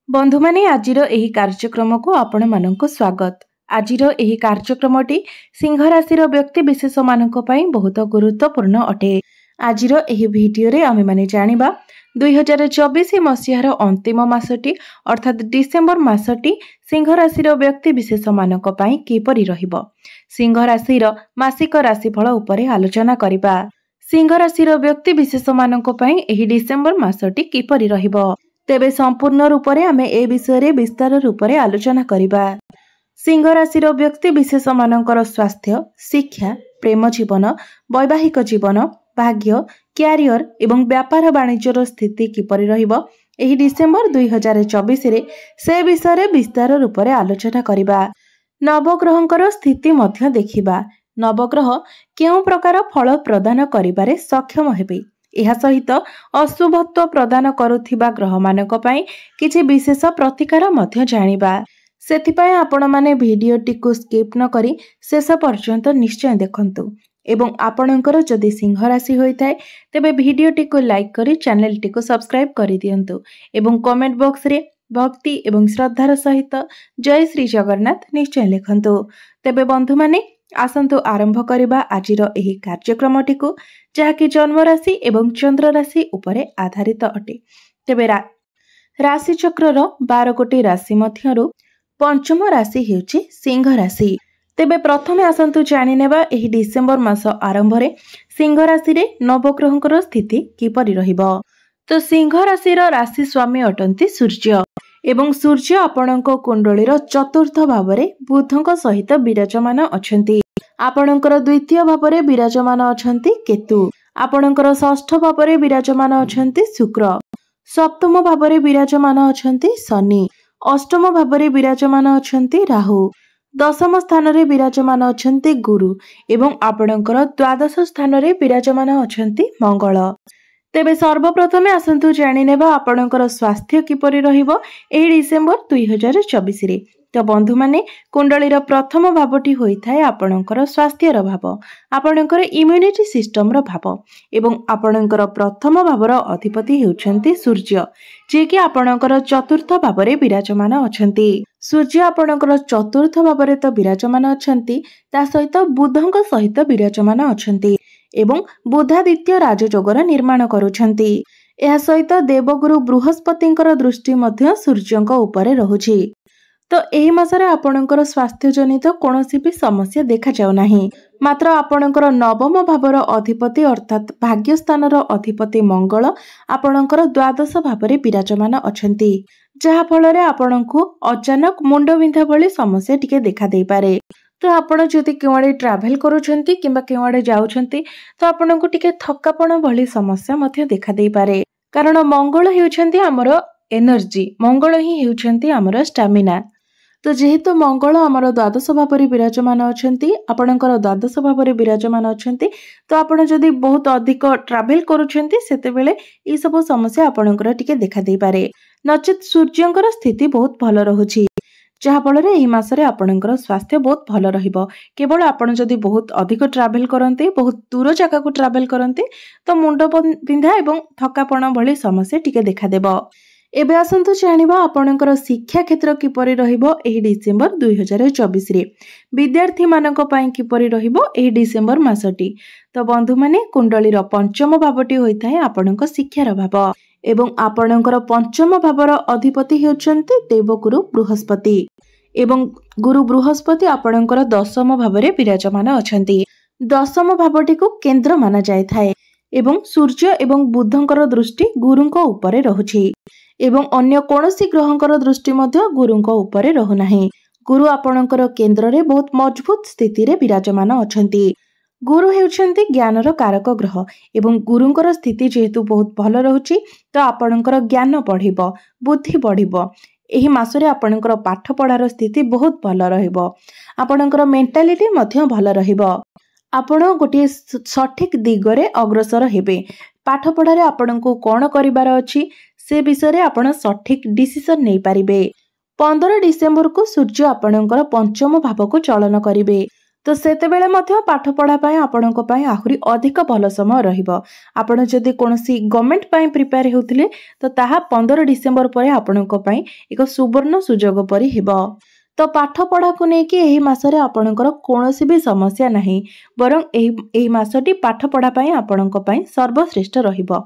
बंधु माने आजिर एही कार्यक्रम को आपण मानक स्वागत। आजिर एही कार्यक्रमटी सिंह राशि व्यक्ति विशेष मानक पई बहुत गुरुत्वपूर्ण अटे। आजिर एही वीडियो रे आमे माने जानिबा 2024 मसीहार अंतिम मासटी अर्थात डिसेंबर मासटी सिंह राशि व्यक्ति विशेष मानक पई किपरि रहिबो। सिंह राशि मासिक राशिफल उपरे आलोचना करिबा। सिंह राशि व्यक्ति विशेष मानक पई एही डिसेंबर मासटी किपरि रहिबो। तेबे संपूर्ण रूप से आमे ए विषय विस्तार रूप से आलोचना करिबा। सिंह राशि व्यक्ति विशेष मानकर स्वास्थ्य, शिक्षा, प्रेम जीवन, वैवाहिक जीवन, भाग्य, क्यारियर एवं व्यापार वाणिज्यर स्थिति किपरि रहिबो एही डिसेंबर 2024 रे से विषय विस्तार रूप से आलोचना करिबा। नवग्रहंकर स्थिति मध्य देखिबा। नवग्रह केउं प्रकार फल प्रदान करिबारे सक्षम हेबे। यह सहित अशुभत्व प्रदान करुथिबा ग्रह मानक पई किछि विशेष प्रतिकार मध्य जानिबा। सेथिपय आपण माने भिडियोटी को स्किप न करी शेष पर्यंत निश्चय देखंतु एवं आपणकर जदि सिंह राशि होइथाय तेबे भिडियोटी को लाइक करी चैनलटी को सब्सक्राइब करि दियंतु एवं कमेंट बॉक्स रे भक्ति एवं श्रद्धार सहित जय श्री जगन्नाथ निश्चय लिखंतु। तेबे बंधु माने आसंतु आरंभ करिबा आजिर एही कार्यक्रमटी को जहाँकि जन्म राशि एवं चंद्र राशि उपरे आधारित अटे। तेबे राशि चक्रर 12 गोटी राशि मध्यरु पंचम राशि हेउची सिंह राशि। तेबे प्रथमे आसंतु जानि नेबा एही डिसेंबर मास आरंभ रे सिंह राशि रे नवग्रहंकर स्थिति किपरि रहिबो। तो सिंह राशि राशि स्वामी अटंती सूर्य एवं सूर्य आपणक कुंडलीर चतुर्थ भावरे बुधଙ୍କ सहित विराजमान अछंती। आपणकर द्वितीय भावरे विराजमान अछंती केतु। आपणकर षष्ठ भावरे विराजमान अछंती शुक्र। सप्तम भावरे विराजमान अछंती शनि। अष्टम भावरे विराजमान अछंती राहु। दशम स्थान रे विराजमान अछंती गुरु एवं आपणकर द्वादश स्थान रे विराजमान अछंती मंगल। तेबे सर्वप्रथमे आसंतु जानि नेबा आपणकर स्वास्थ्य किपरि रहिबो एही डिसेंबर 2024 रे। तो बंधु माने कुंडलीर प्रथम भावटी होइथाय आपणकर स्वास्थ्यर भाव, आपणकर इम्यूनिटी सिस्टम रो भाव एवं आपणकर प्रथम भावर अधिपति हेउछंती सूर्य जे कि आपणकर चतुर्थ भावरे विराजमान अछंती। सूर्य आपणकर चतुर्थ भावरे तो विराजमान अछंती ता सहित बुधଙ୍କ सहित विराजमान अछंती एवं बुधादित्य राजयोगर निर्माण करुछंती। एहा सहित देवगुरु बृहस्पतिଙ୍କର दृष्टि मध्य सूर्यଙ୍କ उपरे रहुछि। तो एही मासरे आपणकर स्वास्थ्य जनित कोनोसी भी समस्या देखा जाउ नाही। मात्र आपणकर नवम भावर अधिपति अर्थात भाग्य स्थानर अधिपति मंगल आपणकर द्वादश भावरे विराजमान अछंती जहा फलरे आपणको अचानक मुंड बिंधा भली समस्या टिके देखा देई पारे। तो आपण जदि केवाडे ट्रैवल करूछंती किंबा केवाडे जाउछंती तो आपणको टिके थक्कापण भली समस्या मध्य देखा देई पारे। कारण मंगल हेउछंती हमर एनर्जी, मंगल ही हेउछंती हमर स्टैमिना। तो जेहेतु मंगल आमर द्वादश भावरे विराजमान अछंती, आपणकर द्वादश भावरे विराजमान अछंती तो आपण जदि बहुत अधिक ट्रैवल करूछंती सेते बेले ई सब समस्या आपणकर टिके देखा देई पारे। नचेत सूर्यंकर स्थिति बहुत भल रहुछि जहा फल रे एही मासरे आपणकर स्वास्थ्य बहुत भल रहिबो। केवल आपण जदि बहुत अधिक ट्रैवल करंती, बहुत दूर जगह को ट्रैवल करंती तो मुंड बिंधा एवं थकापण भली समस्या टिके देखा देबो। एबे आसंतु जानिबा आपणकर शिक्षा क्षेत्र किपरि रहिबो एही डिसेंबर 2024 रे। विद्यार्थी मानक पई किपरि रहिबो एही डिसेंबर मासटी। तो बंधु माने कुंडलीर पंचम भावटी होइथाय आपणक शिक्षार भाव एवं आपणकर पंचम भावर अधिपति हेउछंती देवगुरु बृहस्पति एवं गुरु बृहस्पति आपणकर दशम भावरे विराजमान अछंती। दशम भावटी को केंद्र माना जायथाय एवं सूर्य एवं बुधଙ୍କର दृष्टि गुरुଙ୍କ उपरे रहुछि एवं अन्य कोनोसी ग्रहଙ୍କର दृष्टि मध्य गुरुଙ୍କ उपरे रहु नाही। गुरु आपणकर केंद्र रे बहुत मजबूत स्थिति रे विराजमान अछंती। गुरु हेउछंती ज्ञानर कारक ग्रह एवं गुरुଙ୍କର स्थिति जेहेतु बहुत भल रहुछि तो आपणकर ज्ञान बढ़िबो, बुद्धि बढ़िबो। एही मासरे आपणकर पाठ पढ़ार स्थिति बहुत भल रहिबो। आपणकर मेंटालिटी मध्य भल रहिबो। आपण गोटे सठिक दिगरे अग्रसर हेबे। पाठ पढ़ारे आपणको कोन करिबार अछि से विषय रे आपण सठिक डिसिजन नै पारिबे। 15 डिसेंबर को सूर्य आपणकर पंचम भाव को चलन करिवे। तो सेतेबेले मध्य पाठ पढ़ा पाई आपणक पाई आहुरी अधिक भल समय रहिबो। आपण जदि कोनोसी गवर्नमेंट पाई प्रिपेयर होउथिले तो ताहा 15 डिसेंबर परे आपणक पाई एक सुवर्ण सुजोग परि हेबो। तो पाठ पढ़ा को नेकी एही मासरे आपणकर कोनोसी भी समस्या नहीं, बरं एही मासटी पाठ पढ़ा पाई आपणक पाई सर्वश्रेष्ठ रहिबो।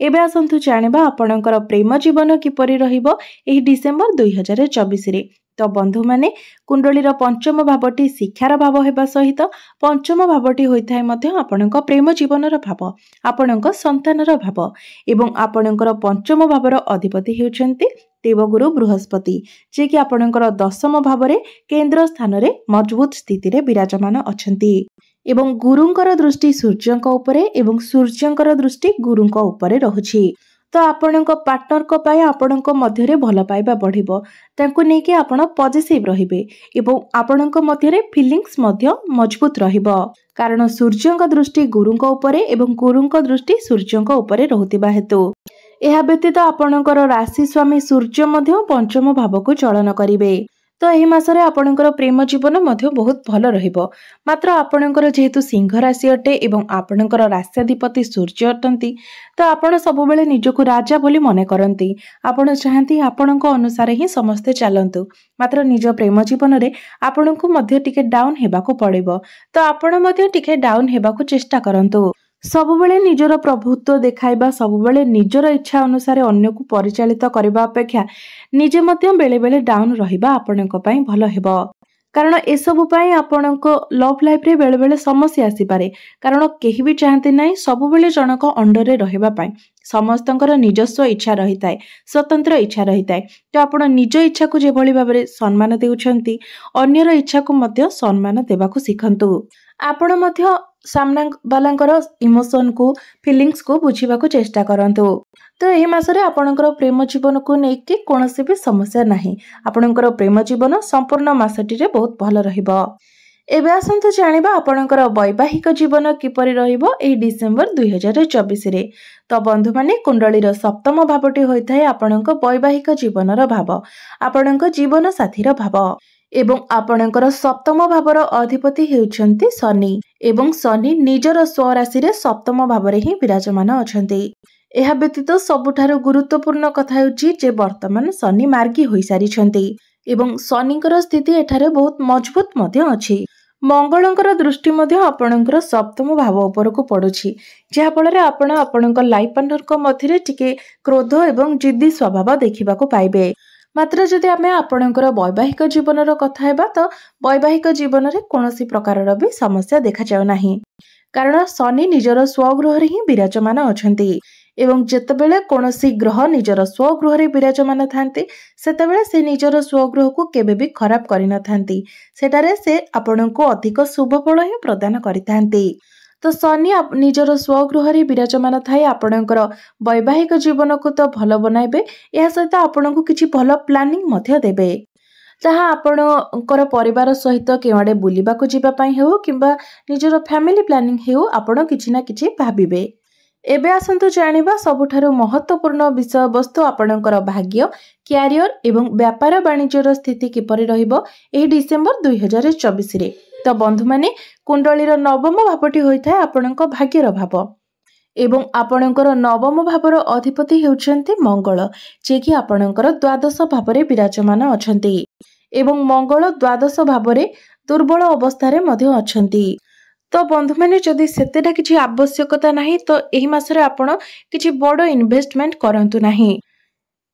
एबे आसंतु जानिबा आपणकर प्रेम जीवन किपरि रहिबो एही डिसेंबर 2024 रे। तो बंधु माने कुंडलीर पंचम भावटी शिक्षार भाव हेबा सहित पंचम भावटी होइथाय मध्य आपणक प्रेम जीवनर भाव, आपणक संतानर भाव एवं आपणकर पंचम भावर अधिपति हेउछन्ति देवगुरु बृहस्पति, जे कि आपणकर दशम भावरे केंद्र स्थान रे मजबूत स्थिति रे विराजमान अछन्ति एवं गुरुंकर दृष्टि सूर्यंक उपरे एवं सूर्यंकर दृष्टि गुरुंक उपरे रहुछि। तो आपणक पार्टनर को पाए आपणक मध्यरे भल पाइबा बढ़िबो, तांको नेकी आपण पॉजिटिव रहिबे एवं आपणक मध्यरे फीलिंग्स मध्य मजबूत रहिबो, कारण सूर्यंक दृष्टि गुरुंक उपरे एवं गुरुंक दृष्टि सूर्यंक उपरे रहुतिबा हेतु एहा व्यतीत आपणकर राशि स्वामी सूर्य मध्य पंचम भाव को चलन करिवे। तो एही मासरे आपणकर प्रेम जीवन मध्य बहुत भल रहिबो। मात्र आपणकर जेहेतु सिंह राशि अटे एवं आपणकर राष्ट्राधिपति सूर्य अटंती, तो आपण सबुबेले निजको राजा बोली मने करंती। आपण चाहंती आपणक अनुसार ही समस्ते चलंतु, मात्र निज प्रेम जीवन रे आपणको मध्य टिके डाउन हेबाको पड़िबो। तो आपण मध्य टिके डाउन हेबाको चेष्टा करंतु। सबुबेले निजर प्रभुत्व देखाइबा, सबुबेले निजर इच्छा अनुसार अन्य को परिचालित करबा अपेक्षा निजे मध्य बेले बेले डाउन रहिबा आपणक पई भल हेबो। कारण एसबु पई आपणक लव लाइफ रे बेले बेले समस्या आसी पारे, कारण केही भी चाहते नाही सबुबेले जनक अंडर रे रहिबा पई। समस्तंकर निजस्व इच्छा रहिताय, स्वतंत्र इच्छा रहिताय। तो आपण निज इच्छा को जे भली भाबरे सम्मान देउछंती, अन्यर इच्छा को मध्य सम्मान देबाको सिखंतु। आपण मध्य सामना वालांकर इमोशन को फीलिंग्स को बुझीबाको चेष्टा करंतु। तो एही मासरे आपणकर प्रेम जीवन को नेकी कोनोसी भी समस्या नाही। आपणकर प्रेम जीवन संपूर्ण मासटी रे बहुत भल रहिबो। एबे आसंतु जानिबा आपणकर वैवाहिक जीवन किपरि रहिबो एही डिसेंबर 2024 रे। तो बंधु माने कुंडलीर सप्तम भावटी होइथाय आपणक वैवाहिक जीवनर भाव, आपणक जीवन साथीर भाव एवं आपणकर सप्तम भावर अधिपति हेउछन्ति शनि एवं शनि निजर स्वराशि रे सप्तम भावरे ही विराजमान अछन्ति। एहा व्यतीत सबुठारु गुरुत्वपूर्ण कथा हेउछि जे वर्तमान शनि मार्गी होई सारिछन्ति एवं शनिकर स्थिति एठारे बहुत मजबूत मध्य अछि। मंगलंकर दृष्टि मध्य आपणकर सप्तम भाव उपर को पडुछि, जहा फଳରେ आपण आपणकर लाइफ पार्टनर को मध्यरे टिके क्रोध एवं जिद्दी स्वभाव देखिबाको पाइबे। मात्र जदि आमे आपणकर वैवाहिक जीवनर कथा हेबा तो वैवाहिक जीवन रे कोनोसी प्रकारर भी समस्या देखा जाउ नाही, कारण शनि निजर स्वगृह रे ही विराजमान अछन्ति एवं जेतेबेले कोनोसी ग्रह निजर स्वगृह रे विराजमान थांती सेतेबेले से निजर स्वगृह को केबे भी खराब करि न थांती, सेटारे से आपणको अधिक शुभ फल ही प्रदान करिथांती। तो शनि निजर स्वगृह रे विराजमान थाई आपणकर वैवाहिक जीवन को तो भल बनाइबे, या सहित आपणको किछि भल प्लानिंग मध्य देबे, जहाँ आपणकर परिवार सहित केवाडे बुलिबाको जिबा पई हेउ किंबा निजर फैमिली प्लानिंग हेउ आपण किछि ना किछि भाबिबे। एबे आसंतु जानिबा सबुठारु महत्वपूर्ण विषय वस्तु आपणकर भाग्य, क्यारियर एवं व्यापार वाणिज्यर स्थिति किपरि रहिबो एही डिसेंबर 2024 रे। तो बंधु माने कुंडलीर नवम भावटी होइथाय आपणक भाग्यर भाव एवं आपणकर नवम भावर अधिपति हेउछन्ति मंगल, जे कि आपणकर द्वादश भावरे विराजमान अछन्ति एवं मंगल द्वादश भावरे दुर्बल अवस्था रे मध्य अछन्ति। तो बंधु माने जदि सेतेटा किछि आवश्यकता नाही तो एही मासरे आपण किछि बड़ इन्वेस्टमेंट करंतु नाही।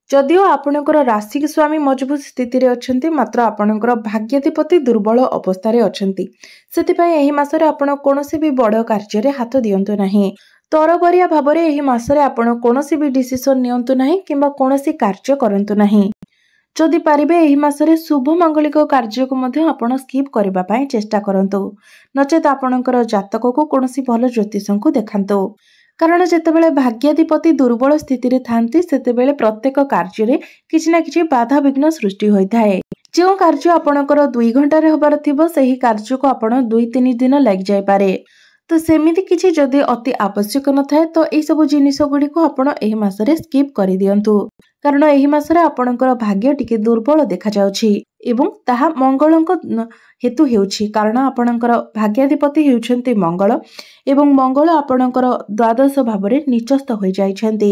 जदिओ आपणकर राशि स्वामी मजबूत स्थिति रे अछन्ति, मात्र आपणकर भाग्याधिपति दुर्बल अवस्था रे अछन्ति, सेतिपय एही मासरे आपण कोनोसी भी बड़ कार्य रे हाथ दियंतु नाही। तरबरिया भाबरे एही मासरे आपण कोनोसी भी डिसिजन नियंतु नाही किंबा कोनोसी कार्य करंतु नाही। जदि पारिबे एही मासरे शुभ मंगलिक कार्य को मध्य आपण स्किप करबा पई चेष्टा करंतु, नचेत आपणकर जातक को कोनोसी भल ज्योतिषं को देखांतु, कारण जेतेबेले भाग्याधिपति दुर्बल स्थिति रे थांती सेतेबेले प्रत्येक कार्य रे किछि ना किछि बाधा विघ्न सृष्टि होइथाय। जो कार्य आपणकर 2 घंटा रे होबार थिबो सेही कार्य को आपण 2-3 दिन लागि जाय पारे। तो सेमिति किछि जदि अति आवश्यक न थाए तो एही सब जिनिस गुडी को आपण एही मासरे स्किप करि दियंतु, कारण एही मासरे आपणकर भाग्य टिके दुर्बल देखा जाउछि एवं ताहा मंगलक हेतु हेउछि कारण आपणकर भाग्याधिपति हेउछन्ति मंगल एवं मंगल आपणकर द्वादश भावरे निचस्थ होई जाइछन्ति।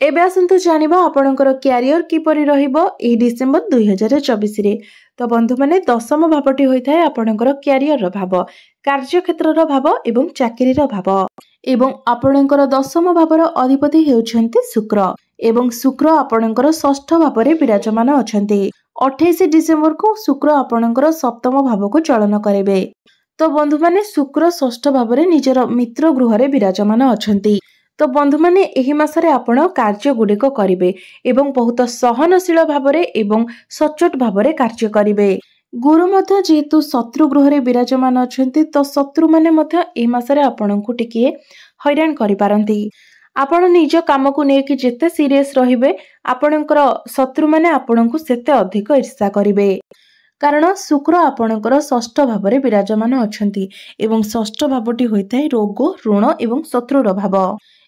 एबे आसंतु जानिबा आपणकर क्यारियर किपरि रहिबो एही डिसेंबर 2024 रे। तो बंधु माने दशम भावटी होइथाय आपणकर क्यारियर भाव, कार्यक्षेत्र भाव एवं चाकरी भाव एवं आपणकर दशम भावर अधिपति हेउछन्ति शुक्र एवं शुक्र आपणकर षष्ठ भावरे विराजमान अछन्ति। 28 डिसेंबर को शुक्र आपणकर सप्तम भाव को चलन करेबे। तो बंधु माने शुक्र षष्ठ भावरे निजर मित्र गृहरे विराजमान अछन्ति। तो बंधु माने एही मासरे आपण कार्य गुडिक करिवे एवं बहुत सहनशील भावरे एवं सचोट भावरे कार्य करिवे। गुरु मध्य जेहेतु शत्रु गृहरे विराजमान अछन्ति तो शत्रु माने मध्य एही मासरे आपणको टिके हैरान करि पारंती। आपण निज काम को नेकी जेते सीरियस रहिबे आपणकर शत्रु माने आपणको सेते अधिक ईर्ष्या करिवे कारण शुक्र आपणकर षष्ठ भावरे विराजमान अछन्ति एवं षष्ठ भावटी होइथाय रोग ऋण एवं शत्रुर भाव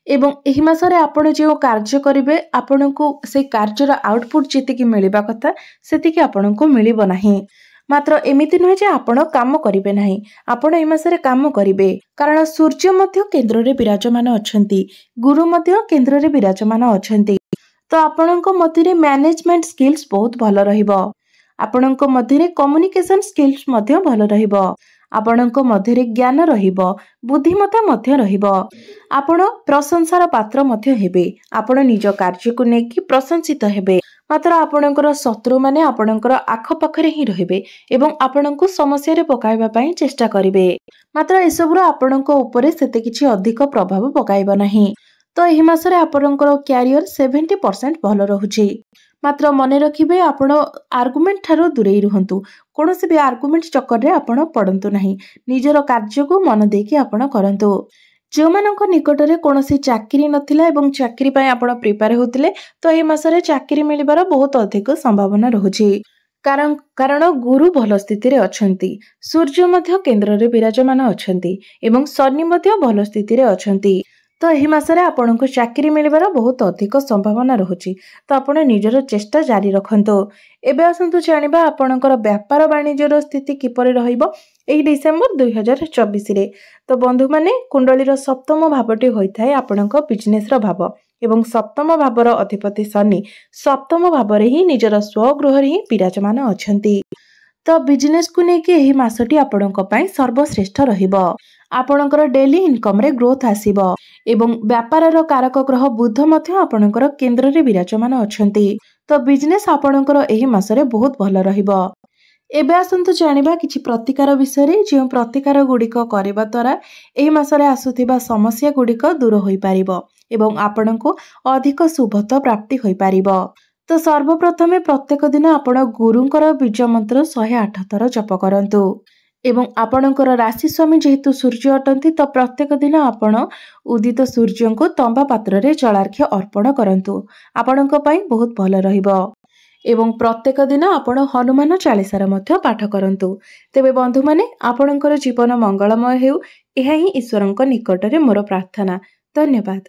एवं एही मासरे आपण जे कार्य करिवे आपणको से कार्यर आउटपुट जेतिकी मिलिबा कथा सेतिकी आपणको मिलिबो नाही। मात्र एमिति नहे जे आपण काम करिवे नाही, आपण एही मासरे काम करिवे कारण सूर्य मध्य केंद्र रे विराजमान अछन्ति, गुरु मध्य केंद्र रे विराजमान अछन्ति। तो आपणको मध्यरे मैनेजमेंट स्किल्स बहुत भलो रहिबो, आपणको मध्यरे कम्युनिकेशन स्किल्स मध्य भलो रहिबो, आपणको मध्यरे ज्ञान रहिबो, बुद्धिमत्ता मध्य रहिबो, आपण प्रशंसार पात्र मध्य हेबे, आपण निज कार्य को नेकी प्रशंसित हेबे। मात्र आपणकर शत्रु माने आपणकर आख पाखरे ही रहिबे एवं आपणको समस्या रे पकाइबा पई चेष्टा करिवे। मात्र एसबुर आपणको ऊपर सेते किछि अधिक प्रभाव पकाइबा नाही। तो एही मासरे आपणकर क्यारियर 70% भलो रहुछि। मात्र मने रखिबे आपण आर्गुमेंट ठारो दूरेई रुहंतु, कोनोसी भी आर्गुमेंट चक्कर रे आपण पडंतु नाही, निजर कार्य को मन देकी आपण करंतु। जो मानक निकटरे कोनोसी चाकरी नथिला एवं चाकरी पय आपण प्रिपेयर होतिले तो ए मासरे चाकरी मिलिबार बहुत अधिक संभावना रहुछि कारण गुरु भल स्थिति रे अछंती, सूर्य मध्य केंद्र रे विराजमान अछंती एवं शनि मध्य भल स्थिति रे अछंती। तो एही मासरे आपनको चाकरी मिलिबार बहुत अधिक संभावना रहुछि। तो आपण निजर चेष्टा जारी रखंतो। एबे आसंतु जानिबा आपणकर व्यापार वाणिज्यर स्थिति किपरि रहिबो एही डिसेंबर 2024 रे। तो बंधु माने कुंडलीर सप्तम भावटी होइथाय आपणक बिजनेस रो भाव एवं सप्तम भावर अधिपति शनि सप्तम भावरे ही निजर स्वगृह रे ही विराजमान अछंती। तो बिजनेस को नेकी एही मासटी आपणक पई सर्वश्रेष्ठ रहिबो। आपणकर डेली इनकम रे ग्रोथ आसीबो एवं व्यापारर कारक ग्रह बुध मध्य आपणकर केंद्र रे विराजमान अछंती। तो बिजनेस आपणकर एही मासरे बहुत भलो रहिबो। एबे आसंतु जानिबा किछि प्रतिकार विषय रे, जे प्रतिकार गुडिक करबा द्वारा एही मासरे आसुथिबा समस्या गुडिक दूर होई पारिबो एवं आपणको अधिक शुभता प्राप्ति होई पारिबो। तो सर्वप्रथमे प्रत्येक दिन आपण गुरुंकर बीज मंत्र 108 थर जप करंतु एवं आपणकर राशि स्वामी जेहेतु सूर्य अटंती तो प्रत्येक दिन आपण उदित सूर्य को तंबा पात्र रे जलार्घ्य अर्पण करंतु, आपणक पई बहुत भलो रहिबो। एवं प्रत्येक दिन आपण हनुमान चालीसार मध्य पाठ करंतु। तेबे बंधु माने आपणकर जीवन मंगलमय हेउ, एहा ही ईश्वरंक निकटरे मोर प्रार्थना। धन्यवाद।